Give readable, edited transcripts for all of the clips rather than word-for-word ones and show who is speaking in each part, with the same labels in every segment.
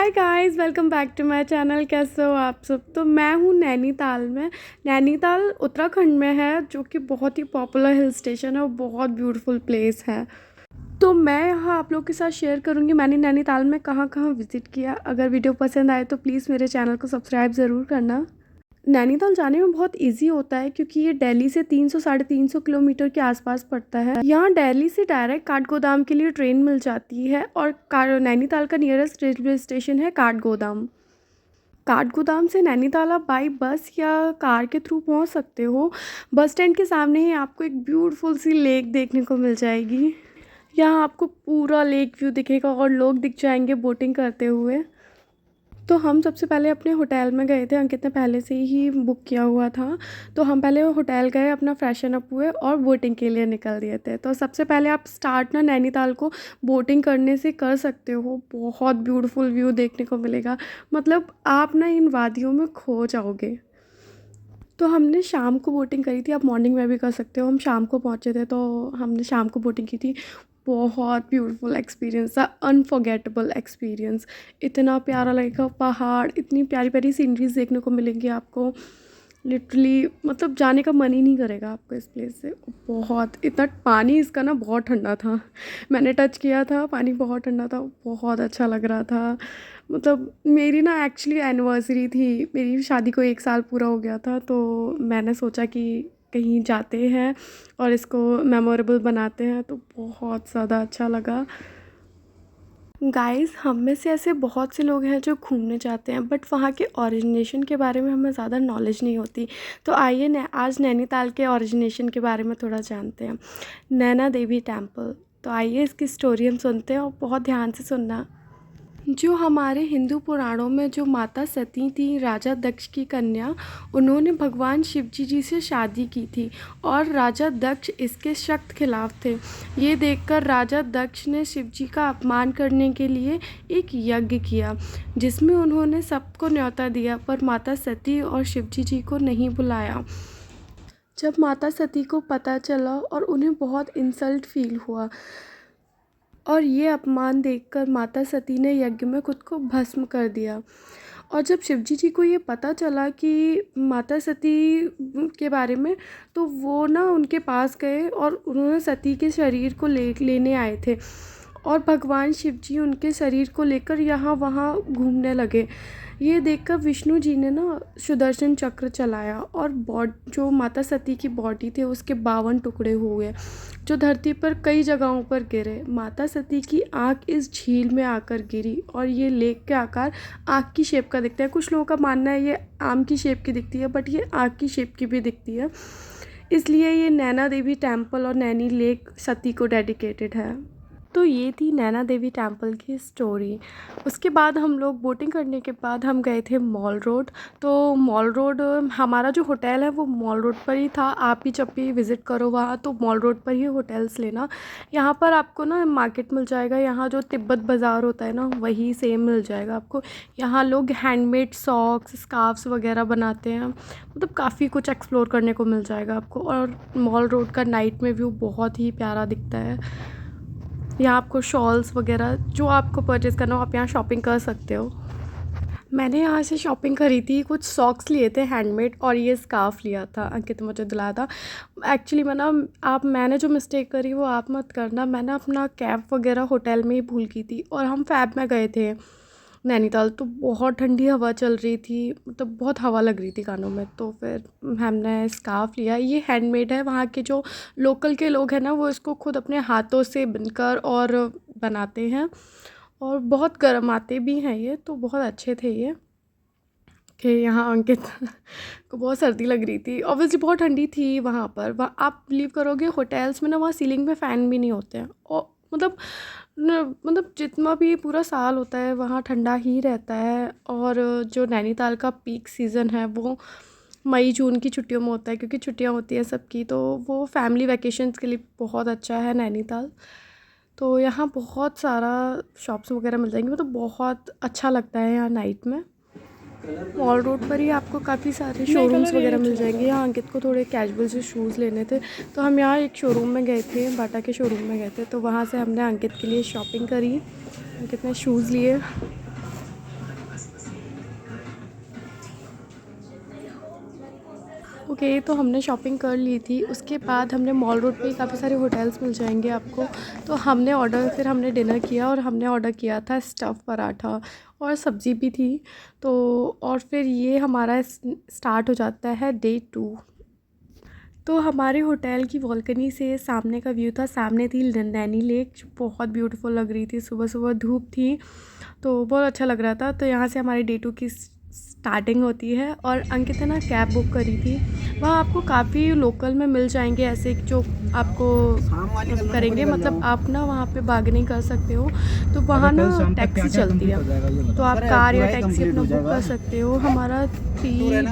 Speaker 1: Hi guys, welcome back to my channel. कैसे हो आप सब। तो मैं हूँ नैनीताल में। नैनीताल उत्तराखंड में है, जो कि बहुत ही पॉपुलर हिल स्टेशन है और बहुत ब्यूटीफुल प्लेस है। तो मैं यहाँ आप लोग के साथ शेयर करूँगी मैंने नैनीताल में कहाँ कहाँ विज़िट किया। अगर वीडियो पसंद आए तो प्लीज़ मेरे चैनल को सब्सक्राइब ज़रूर करना। नैनीताल जाने में बहुत इजी होता है, क्योंकि ये दिल्ली से 300 साढ़े 300 किलोमीटर के आसपास पड़ता है। यहाँ दिल्ली से डायरेक्ट काठगोदाम के लिए ट्रेन मिल जाती है, और नैनीताल का नियरेस्ट रेलवे स्टेशन है काठगोदाम। काठगोदाम से नैनीताल आप बाई बस या कार के थ्रू पहुँच सकते हो। बस स्टैंड के सामने ही आपको एक ब्यूटीफुल सी लेक देखने को मिल जाएगी। यहाँ आपको पूरा लेक व्यू दिखेगा और लोग दिख जाएंगे बोटिंग करते हुए। तो हम सबसे पहले अपने होटल में गए थे। अंकित ने पहले से ही बुक किया हुआ था, तो हम पहले होटल गए, अपना फ्रेशन अप हुए और बोटिंग के लिए निकल दिए थे। तो सबसे पहले आप स्टार्ट ना नैनीताल को बोटिंग करने से कर सकते हो। बहुत ब्यूटीफुल व्यू देखने को मिलेगा, मतलब आप ना इन वादियों में खो जाओगे। तो हमने शाम को बोटिंग करी थी, आप मॉर्निंग में भी कर सकते हो। हम शाम को पहुँचे थे तो हमने शाम को बोटिंग की थी। बहुत ब्यूटीफुल एक्सपीरियंस था, अनफॉर्गेटेबल एक्सपीरियंस। इतना प्यारा लगेगा, पहाड़, इतनी प्यारी प्यारी सीनरीज देखने को मिलेंगी आपको। लिटरली मतलब जाने का मन ही नहीं करेगा आपको इस प्लेस से। बहुत इतना पानी इसका ना बहुत ठंडा था। मैंने टच किया था, पानी बहुत ठंडा था, बहुत अच्छा लग रहा था। मतलब मेरी ना एक्चुअली एनिवर्सरी थी, मेरी शादी को 1 साल पूरा हो गया था। तो मैंने सोचा कि कहीं जाते हैं और इसको मेमोरेबल बनाते हैं, तो बहुत ज़्यादा अच्छा लगा। गाइस, हम में से ऐसे बहुत से लोग हैं जो घूमने जाते हैं, बट वहाँ के ओरिजिनेशन के बारे में हमें ज़्यादा नॉलेज नहीं होती। तो आइए आज नैनीताल के ओरिजिनेशन के बारे में थोड़ा जानते हैं। नैना देवी टेम्पल। तो आइए इसकी स्टोरी हम सुनते हैं और बहुत ध्यान से सुनना। जो हमारे हिंदू पुराणों में जो माता सती थी, राजा दक्ष की कन्या, उन्होंने भगवान शिवजी जी से शादी की थी और राजा दक्ष इसके सख्त खिलाफ थे। ये देखकर राजा दक्ष ने शिवजी का अपमान करने के लिए एक यज्ञ किया, जिसमें उन्होंने सबको न्योता दिया, पर माता सती और शिवजी जी को नहीं बुलाया। जब माता सती को पता चला और उन्हें बहुत इंसल्ट फील हुआ, और ये अपमान देखकर माता सती ने यज्ञ में खुद को भस्म कर दिया। और जब शिवजी जी को ये पता चला कि माता सती के बारे में, तो वो ना उनके पास गए और उन्होंने सती के शरीर को लेने आए थे। और भगवान शिवजी उनके शरीर को लेकर यहाँ वहाँ घूमने लगे। ये देखकर विष्णु जी ने ना सुदर्शन चक्र चलाया और जो माता सती की बॉडी थे उसके 52 टुकड़े हुए, जो धरती पर कई जगहों पर गिरे। माता सती की आँख इस झील में आकर गिरी और ये लेक के आकार आँख की शेप का दिखता है। कुछ लोगों का मानना है ये आम की शेप की दिखती है, बट ये आँख की शेप की भी दिखती है। इसलिए ये नैना देवी टेम्पल और नैनी लेक सती को डेडिकेटेड है। तो ये थी नैना देवी टेम्पल की स्टोरी। उसके बाद हम लोग बोटिंग करने के बाद हम गए थे मॉल रोड। तो मॉल रोड, हमारा जो होटल है वो मॉल रोड पर ही था। आप भी जब भी विज़िट करो वहाँ तो मॉल रोड पर ही होटल्स लेना। यहाँ पर आपको ना मार्केट मिल जाएगा, यहाँ जो तिब्बत बाज़ार होता है ना वही सेम मिल जाएगा आपको। यहाँ लोग हैंडमेड सॉक्स, स्कार्फ्स वगैरह बनाते हैं। मतलब काफ़ी कुछ एक्सप्लोर करने को मिल जाएगा आपको। और मॉल रोड का नाइट में व्यू बहुत ही प्यारा दिखता है। यहाँ आपको शॉल्स वगैरह जो आपको परचेज़ करना हो आप यहाँ शॉपिंग कर सकते हो। मैंने यहाँ से शॉपिंग करी थी, कुछ सॉक्स लिए थे हैंडमेड और ये स्कार्फ़ लिया था, अंकित मुझे दिलाया था। एक्चुअली मैंने जो मिस्टेक करी वो आप मत करना। मैंने अपना कैप वगैरह होटल में ही भूल की थी और हम फ़ैब में गए थे नैनीताल। तो बहुत ठंडी हवा चल रही थी, मतलब बहुत हवा लग रही थी कानों में। तो फिर हमने स्कार्फ़ लिया। ये हैंडमेड है, वहाँ के जो लोकल के लोग हैं ना वो इसको खुद अपने हाथों से बुनकर और बनाते हैं, और बहुत गर्म आते भी हैं ये। तो बहुत अच्छे थे ये। कि यहाँ अंकित को बहुत सर्दी लग रही थी, ऑब्वियसली बहुत ठंडी थी वहाँ पर। वहाँ आप बिलीव करोगे होटल्स में ना वहाँ सीलिंग में फ़ैन भी नहीं होते हैं, और मतलब जितना भी पूरा साल होता है वहाँ ठंडा ही रहता है। और जो नैनीताल का पीक सीज़न है वो मई जून की छुट्टियों में होता है, क्योंकि छुट्टियाँ होती हैं सबकी। तो वो फैमिली वैकेशंस के लिए बहुत अच्छा है नैनीताल। तो यहाँ बहुत सारा शॉप्स वगैरह मिल जाएंगे, मतलब बहुत अच्छा लगता है यहाँ नाइट में। मॉल रोड पर ही आपको काफ़ी सारे शोरूम्स वगैरह मिल जाएंगे। यहाँ अंकित को थोड़े कैजुअल से शूज़ लेने थे, तो हम यहाँ एक शोरूम में गए थे, बाटा के शोरूम में गए थे। तो वहाँ से हमने अंकित के लिए शॉपिंग करी। अंकित ने शूज़ लिए। ओके, तो हमने शॉपिंग कर ली थी। उसके बाद हमने मॉल रोड पे काफ़ी सारे होटल्स मिल जाएंगे आपको। तो हमने डिनर किया और हमने ऑर्डर किया था स्टफ़ पराठा और सब्ज़ी भी थी। तो और फिर ये हमारा स्टार्ट हो जाता है डे 2। तो हमारे होटल की बालकनी से सामने का व्यू था, सामने थी नैनी लेक जो बहुत ब्यूटीफुल लग रही थी। सुबह सुबह धूप थी तो बहुत अच्छा लग रहा था। तो यहाँ से हमारी डे 2 की स्टार्टिंग होती है। और अंकित ने ना कैब बुक करी थी। वहाँ आपको काफ़ी लोकल में मिल जाएंगे ऐसे जो आपको करेंगे, मतलब आप ना वहाँ पे बार्गेनिंग कर सकते हो। तो वहाँ ना टैक्सी चलती है, तो आप कार या टैक्सी अपना बुक कर सकते हो। हमारा 4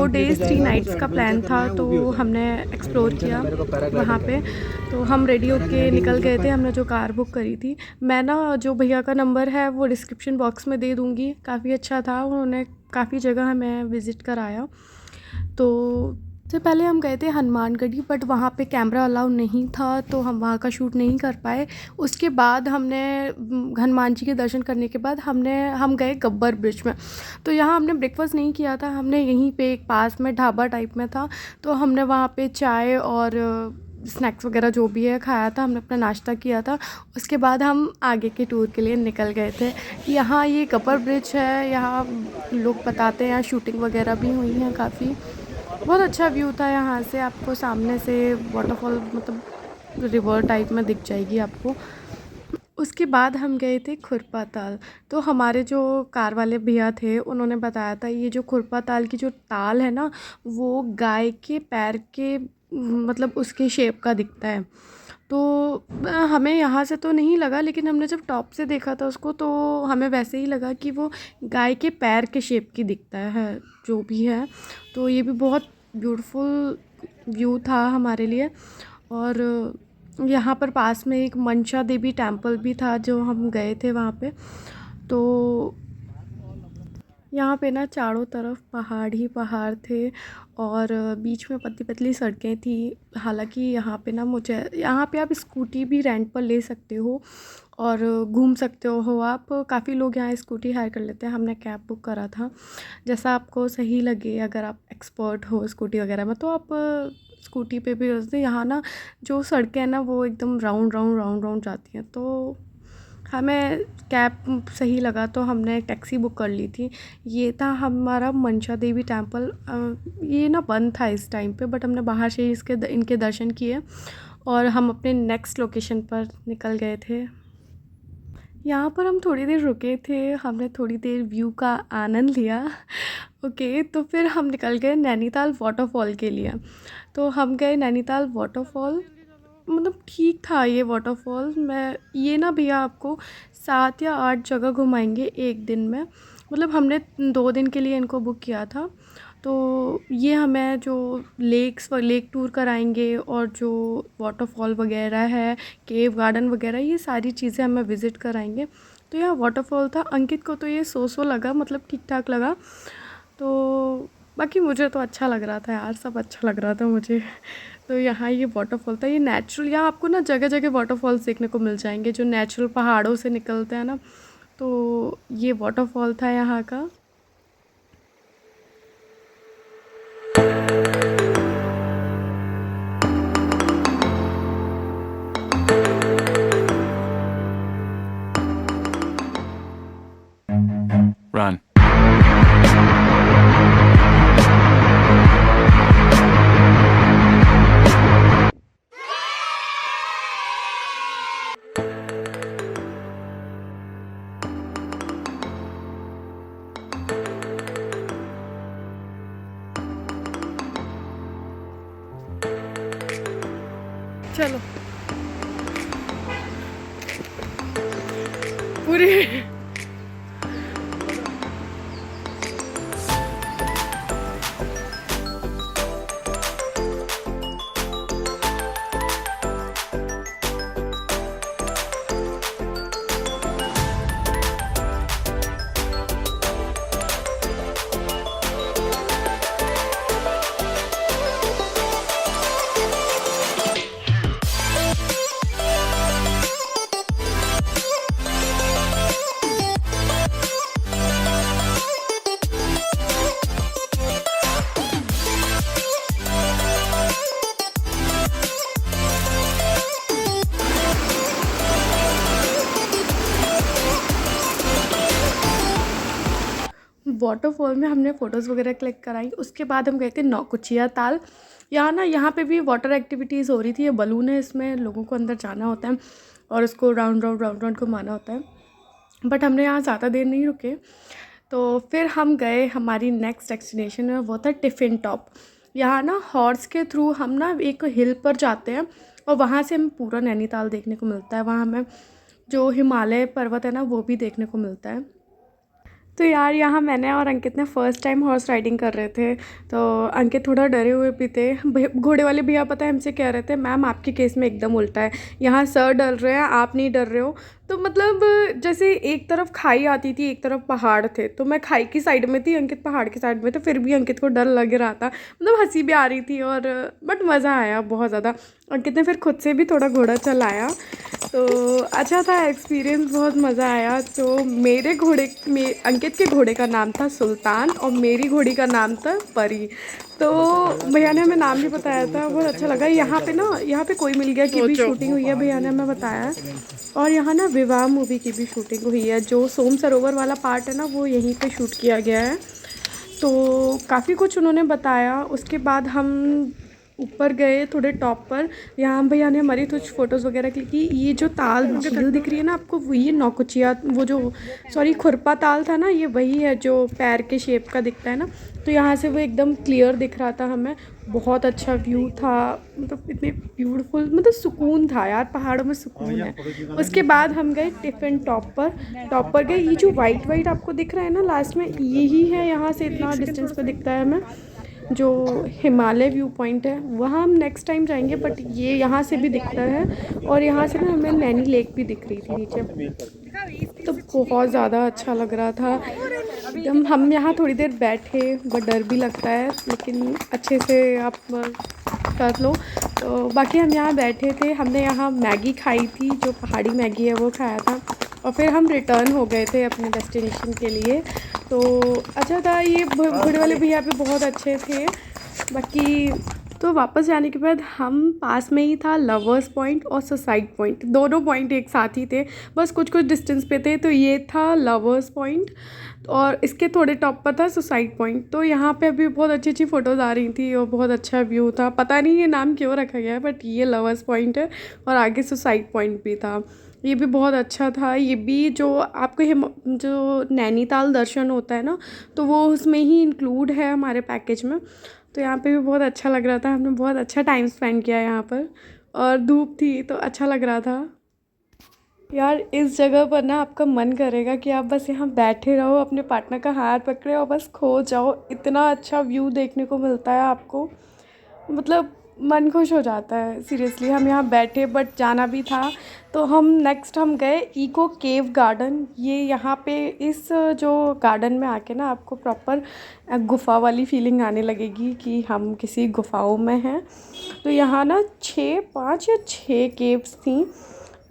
Speaker 1: डेज़ 3 नाइट्स का प्लान था। तो हमने एक्सप्लोर किया वहाँ पे। तो हम रेडी होके निकल गए थे, हमने जो कार बुक करी थी। मैं ना जो भैया का नंबर है वो डिस्क्रिप्शन बॉक्स में दे दूँगी। काफ़ी अच्छा था, उन्होंने काफ़ी जगह हमें विज़िट कराया। तो सबसे पहले हम गए थे हनुमानगढ़ी, बट वहाँ पे कैमरा अलाउ नहीं था तो हम वहाँ का शूट नहीं कर पाए। उसके बाद हमने हनुमान जी के दर्शन करने के बाद हम गए गब्बर ब्रिज में। तो यहाँ हमने ब्रेकफास्ट नहीं किया था, हमने यहीं पे एक पास में ढाबा टाइप में था, तो हमने वहाँ पे चाय और स्नैक्स वगैरह जो भी है खाया था। हमने अपना नाश्ता किया था। उसके बाद हम आगे के टूर के लिए निकल गए थे। यहाँ ये गब्बर ब्रिज है, यहाँ लोग बताते हैं यहाँ शूटिंग वगैरह भी हुई हैं काफ़ी। बहुत अच्छा व्यू था यहाँ से, आपको सामने से वाटरफॉल मतलब रिवर टाइप में दिख जाएगी आपको। उसके बाद हम गए थे खुरपा ताल। तो हमारे जो कार वाले भैया थे उन्होंने बताया था ये जो खुरपा ताल की जो ताल है ना, वो गाय के पैर के मतलब उसके शेप का दिखता है। तो हमें यहाँ से तो नहीं लगा, लेकिन हमने जब टॉप से देखा था उसको तो हमें वैसे ही लगा कि वो गाय के पैर के शेप की दिखता है जो भी है। तो ये भी बहुत ब्यूटीफुल व्यू था हमारे लिए। और यहाँ पर पास में एक मनसा देवी टेम्पल भी था जो हम गए थे वहाँ पे। तो यहाँ पे ना चारों तरफ पहाड़ ही पहाड़ थे और बीच में पतली पतली सड़कें थी। हालांकि यहाँ पे ना यहाँ पे आप स्कूटी भी रेंट पर ले सकते हो और घूम सकते हो आप। काफ़ी लोग यहाँ स्कूटी हायर कर लेते हैं, हमने कैब बुक करा था। जैसा आपको सही लगे, अगर आप एक्सपर्ट हो स्कूटी वगैरह में तो आप स्कूटी पे भी रहते। यहाँ ना जो सड़कें हैं ना वो एकदम राउंड राउंड राउंड राउंड जाती हैं। तो हमें कैब सही लगा तो हमने टैक्सी बुक कर ली थी। ये था हमारा मनसा देवी टेम्पल। ये ना बंद था इस टाइम पे, बट हमने बाहर से ही इनके दर्शन किए और हम अपने नेक्स्ट लोकेशन पर निकल गए थे। यहाँ पर हम थोड़ी देर रुके थे, हमने थोड़ी देर व्यू का आनंद लिया। ओके, तो फिर हम निकल गए नैनीताल वाटरफॉल के लिए। तो हम गए नैनीताल वाटरफॉल, मतलब ठीक था ये वाटरफॉल। ये ना भैया आपको 7 या 8 जगह घुमाएंगे एक दिन में। मतलब हमने 2 दिन के लिए इनको बुक किया था। तो ये हमें जो लेक टूर कराएंगे और जो वाटरफॉल वगैरह है, केव गार्डन वगैरह, ये सारी चीज़ें हमें विज़िट कराएंगे। तो यह वाटरफॉल था। अंकित को तो ये सो लगा, मतलब ठीक ठाक लगा। तो बाकी मुझे तो अच्छा लग रहा था यार, सब अच्छा लग रहा था मुझे। तो यहाँ ये वाटरफॉल था, ये नेचुरल। यहाँ आपको ना जगह जगह वाटरफॉल्स देखने को मिल जाएंगे जो नेचुरल पहाड़ों से निकलते हैं ना। तो ये वाटरफॉल था यहाँ का।
Speaker 2: Run.
Speaker 1: चलो पूरी वाटरफॉल में हमने फ़ोटोज़ वगैरह क्लिक कराई। उसके बाद हम गए थे नौकुचिया ताल। यहाँ पे भी वाटर एक्टिविटीज़ हो रही थी। ये बलून है, इसमें लोगों को अंदर जाना होता है और उसको राउंड राउंड घुमाना होता है। बट हमने यहाँ ज़्यादा देर नहीं रुके, तो फिर हम गए, हमारी नेक्स्ट डेस्टिनेशन है वो था टिफ़िन टॉप। यहाँ ना हॉर्स के थ्रू हम ना एक हिल पर जाते हैं और वहाँ से हमें पूरा नैनीताल देखने को मिलता है। वहाँ हमें जो हिमालय पर्वत है ना वो भी देखने को मिलता है। तो यार यहाँ मैंने और अंकित ने फ़र्स्ट टाइम हॉर्स राइडिंग कर रहे थे। तो अंकित थोड़ा डरे हुए भी थे। घोड़े वाले भैया पता है हमसे कह रहे थे, मैम आपके केस में एकदम उल्टा है, यहाँ सर डर रहे हैं, आप नहीं डर रहे हो। तो मतलब जैसे एक तरफ खाई आती थी, एक तरफ पहाड़ थे, तो मैं खाई की साइड में थी, अंकित पहाड़ की साइड में थे, फिर भी अंकित को डर लग रहा था। मतलब हंसी भी आ रही थी और बट मज़ा आया बहुत ज़्यादा। अंकित ने फिर खुद से भी थोड़ा घोड़ा चलाया, तो अच्छा था एक्सपीरियंस, बहुत मज़ा आया। तो मेरे घोड़े में अंकित के घोड़े का नाम था सुल्तान और मेरी घोड़ी का नाम था परी। तो भैया ने हमें नाम भी बताया था, बहुत अच्छा लगा। यहाँ पे कोई मिल गया की भी शूटिंग हुई है, भैया ने हमें बताया। और यहाँ ना विवाह मूवी की भी शूटिंग हुई है, जो सोम सरोवर वाला पार्ट है ना वो यहीं पे शूट किया गया है। तो काफ़ी कुछ उन्होंने बताया। उसके बाद हम ऊपर गए थोड़े टॉप पर, यहाँ भैया ने हमारी कुछ फ़ोटोज़ वगैरह क्लिक की। ये जो ताल झील दिख रही है ना आपको, वही नौकुचिया, वो जो सॉरी खुरपा ताल था ना, ये वही है जो पैर के शेप का दिखता है ना। तो यहाँ से वो एकदम क्लियर दिख रहा था हमें, बहुत अच्छा व्यू था। मतलब इतने ब्यूटीफुल, मतलब सुकून था यार, पहाड़ों में सुकून है। उसके बाद हम गए टिफ़िन टॉप पर गए। ये जो वाइट आपको दिख रहा है ना लास्ट में, यही है, यहाँ से इतना डिस्टेंस पे दिखता है हमें जो हिमालय व्यू पॉइंट है। वहाँ हम नेक्स्ट टाइम जाएंगे, बट ये यहाँ से भी दिखता है और यहाँ से ना हमें नैनी लेक भी दिख रही थी नीचे। तो बहुत ज़्यादा अच्छा लग रहा था एकदम। हम यहाँ थोड़ी देर बैठे, बट डर भी लगता है, लेकिन अच्छे से आप कर लो। तो बाकी हम यहाँ बैठे थे, हमने यहाँ मैगी खाई थी, जो पहाड़ी मैगी है वो खाया था, और फिर हम रिटर्न हो गए थे अपने डेस्टिनेशन के लिए। तो अच्छा था। ये घोड़े वाले भैया भी बहुत अच्छे थे। बाकी तो वापस जाने के बाद हम पास में ही था लवर्स पॉइंट और सुसाइड पॉइंट, दोनों पॉइंट एक साथ ही थे, बस कुछ डिस्टेंस पे थे। तो ये था लवर्स पॉइंट और इसके थोड़े टॉप पर था सुसाइड पॉइंट। तो यहाँ पे अभी बहुत अच्छी फ़ोटोज़ आ रही थी और बहुत अच्छा व्यू था। पता नहीं ये नाम क्यों रखा गया है, बट ये लवर्स पॉइंट है और आगे सुसाइड पॉइंट भी था। ये भी बहुत अच्छा था। ये भी जो आपको जो नैनीताल दर्शन होता है ना, तो वो उसमें ही इंक्लूड है हमारे पैकेज में। तो यहाँ पे भी बहुत अच्छा लग रहा था, हमने बहुत अच्छा टाइम स्पेंड किया यहाँ पर, और धूप थी तो अच्छा लग रहा था। यार इस जगह पर ना आपका मन करेगा कि आप बस यहाँ बैठे रहो, अपने पार्टनर का हाथ पकड़े और बस खो जाओ। इतना अच्छा व्यू देखने को मिलता है आपको, मतलब मन खुश हो जाता है सीरियसली। हम यहाँ बैठे, बट जाना भी था, तो हम गए इको केव गार्डन। ये यहाँ पे इस जो गार्डन में आके ना आपको प्रॉपर गुफ़ा वाली फीलिंग आने लगेगी कि हम किसी गुफ़ाओं में हैं। तो यहाँ ना 5 या 6 केव्स थी।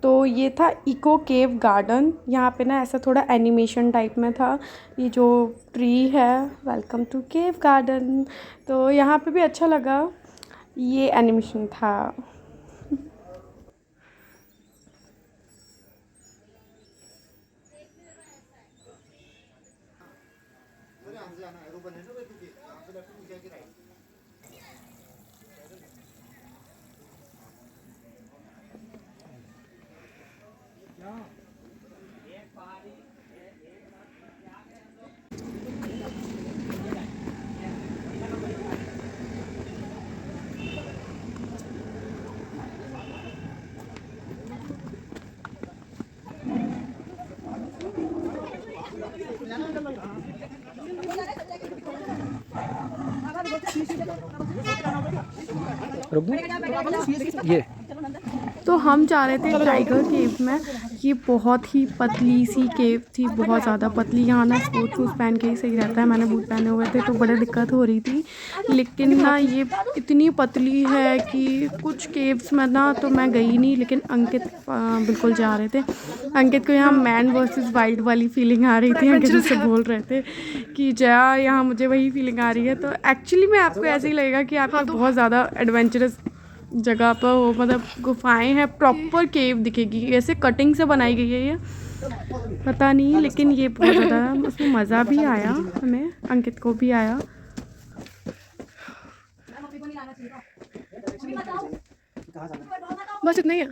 Speaker 1: तो ये था इको केव गार्डन। यहाँ पे ना ऐसा थोड़ा एनिमेशन टाइप में था, ये जो ट्री है, वेलकम टू केव गार्डन। तो यहाँ पे भी अच्छा लगा, ये एनिमेशन था। ये तो हम जा रहे थे टाइगर केव में। ये बहुत ही पतली सी केव थी, बहुत ज़्यादा पतली। यहाँ ना स्पोर्ट्स शूज़ पहन के ही सही रहता है, मैंने बूट पहने हुए थे तो बड़ी दिक्कत हो रही थी। लेकिन ना ये इतनी पतली है कि कुछ केव्स में ना तो मैं गई नहीं, लेकिन अंकित बिल्कुल जा रहे थे। अंकित को यहाँ मैन वर्सेस वाइल्ड वाली फीलिंग आ रही थी। अंकित उससे बोल रहे थे कि जया यहाँ मुझे वही फीलिंग आ रही है। तो एक्चुअली में आपको ऐसे ही लगेगा कि आप बहुत ज़्यादा एडवेंचरस जगह पर हो, मतलब गुफाएं हैं, प्रॉपर केव दिखेगी, ऐसे कटिंग से बनाई गई है ये। पता नहीं, लेकिन ये बहुत ज़्यादा उसमें मज़ा भी आया, हमें अंकित को भी आया। बस इतना ही है,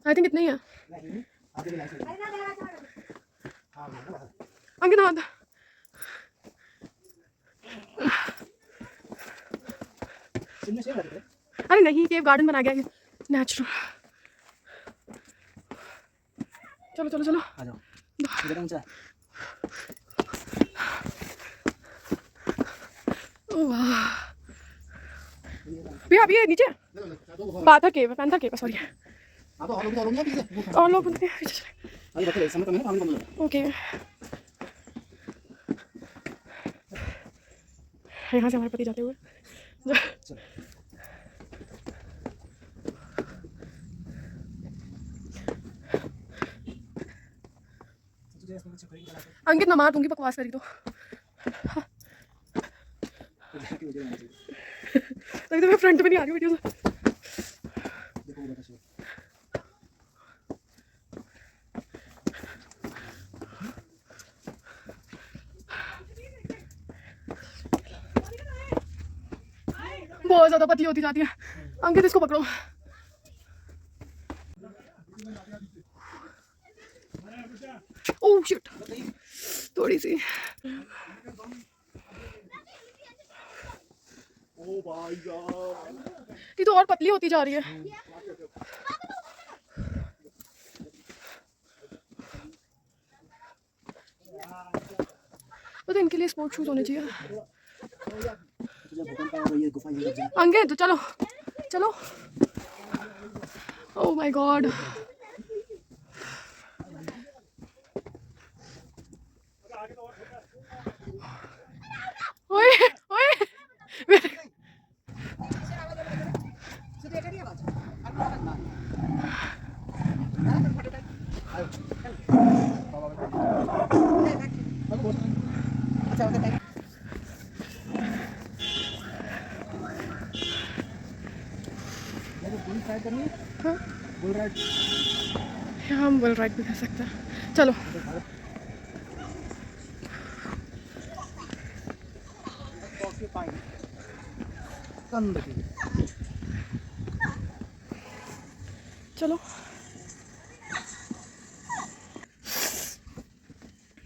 Speaker 1: आई थिंक इतना ही है। अंकित हाथ, अरे नहीं, ये गार्डन बना गया, नेचुरल। चलो चलो चलो,
Speaker 2: आ जाओ, इधर ऊंचा।
Speaker 1: भैया अभी ये नीचे बाथर केव, पैंथर केव, सॉरी। और लोग पीछे चले। ओके, यहाँ से हमारे पति जाते हुए। अंकित ना मार दूंगी बकवास करी तो। तभी तो मैं फ्रंट में नहीं आ रही वीडियो से। बहुत ज़्यादा पतली होती जाती है। अंकित इसको पकड़ो। ओह शिट, थोड़ी सी। ये तो और पतली होती जा रही है। तो इनके लिए स्पोर्ट शूज होने चाहिए। अंकित चलो चलो। ओह माय गॉड, ओए ओए, हम बुल राइड भी कर सकते हैं। चलो चलो,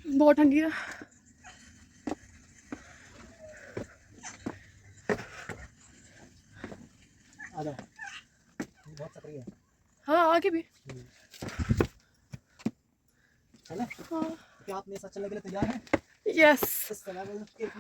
Speaker 1: बहुत ठंडी है।
Speaker 2: आ जाओ, बहुत सक्रिय है।
Speaker 1: हाँ आगे भी
Speaker 2: चले।
Speaker 1: हाँ,
Speaker 2: क्या आप मेरे साथ चलने के लिए तैयार हैं?
Speaker 1: यस।
Speaker 2: इस समय में एक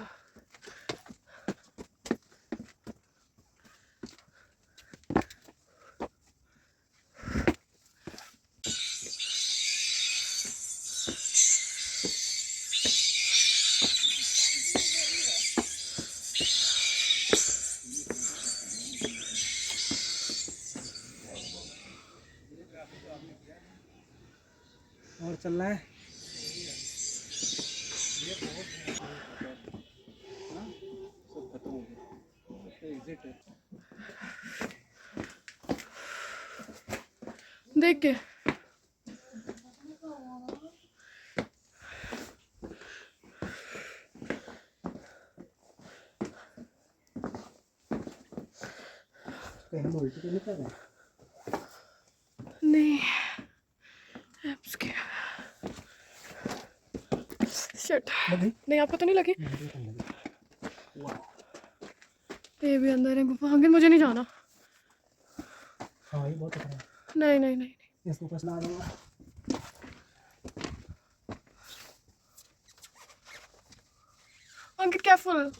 Speaker 2: और चलना है।
Speaker 1: देख के
Speaker 2: हम उल्टी तो नहीं कर रहे?
Speaker 1: नहीं, शिट, नहीं आपको तो नहीं लगी? ये भी अंदर है गुफा। अंकित मुझे नहीं जाना।
Speaker 2: हाँ ये बहुत अच्छा है।
Speaker 1: नहीं नहीं नहीं,
Speaker 2: इसको ऊपर से आ जाऊंगा।
Speaker 1: अंकित केयरफुल,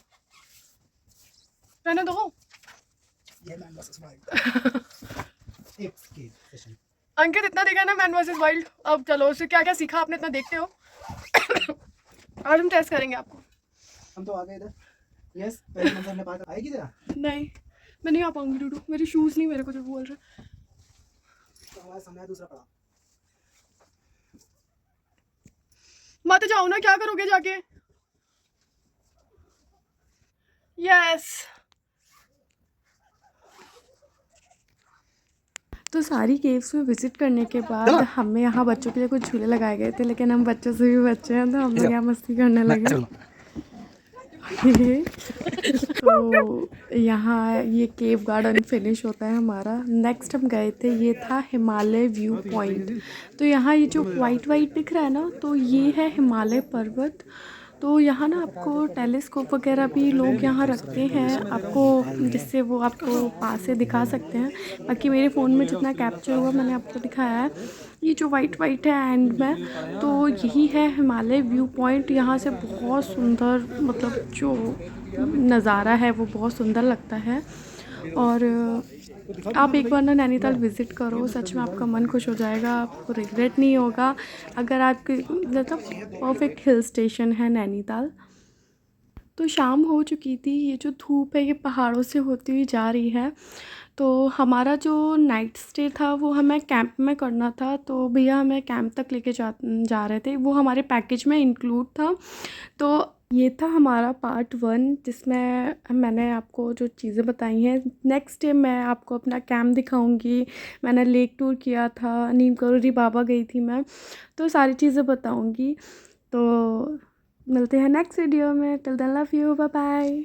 Speaker 1: रहने दो।
Speaker 2: ये man versus wild escape session.
Speaker 1: Ankit इतना देखा ना मैन वर्सेस वाइल्ड, अब चलो उससे क्या क्या सीखा आपने, इतना देखते हो। आज हम टेस्ट करेंगे आपको।
Speaker 2: हम तो आ गए इधर। यस, पहले मंजिल हमने पार कर। आएगी जरा?
Speaker 1: नहीं मैं नहीं आ पाऊंगी डूडू, मेरे शूज नहीं मेरे को जो बोल रहे।
Speaker 2: तो हमारा समय दूसरा पड़ा।
Speaker 1: मत जाओ ना, क्या करोगे जाके? यस तो सारी केव्स में विज़िट करने के बाद हमें यहाँ बच्चों के लिए कुछ झूले लगाए गए थे, लेकिन हम बच्चों से भी बच्चे हैं तो हम लोग यहाँ मस्ती करने लगे। तो यहाँ ये केव गार्डन फिनिश होता है हमारा। नेक्स्ट हम गए थे, ये था हिमालय व्यू पॉइंट। तो यहाँ ये जो वाइट वाइट दिख रहा है ना, तो ये है हिमालय पर्वत। तो यहाँ ना आपको टेलीस्कोप वगैरह भी लोग यहाँ रखते हैं आपको, जिससे वो आपको पास से दिखा सकते हैं। बाकी मेरे फ़ोन में जितना कैप्चर हुआ मैंने आपको दिखाया है। ये जो वाइट वाइट है एंड में, तो यही है हिमालय व्यू पॉइंट। यहाँ से बहुत सुंदर, मतलब जो नज़ारा है वो बहुत सुंदर लगता है। और आप एक बार ना नैनीताल विज़िट करो, सच में आपका मन खुश हो जाएगा, आपको रिग्रेट नहीं होगा। अगर आपके मतलब परफेक्ट हिल स्टेशन है नैनीताल। तो शाम हो चुकी थी, ये जो धूप है ये पहाड़ों से होती हुई जा रही है। तो हमारा जो नाइट स्टे था वो हमें कैंप में करना था, तो भैया हमें कैंप तक लेके जा रहे थे, वो हमारे पैकेज में इंक्लूड था। तो ये था हमारा पार्ट 1, जिसमें मैंने आपको जो चीज़ें बताई हैं। नेक्स्ट डे मैं आपको अपना कैंप दिखाऊंगी। मैंने लेक टूर किया था, नीम करोली बाबा गई थी मैं, तो सारी चीज़ें बताऊंगी। तो मिलते हैं नेक्स्ट वीडियो में। Till then love you, bye bye.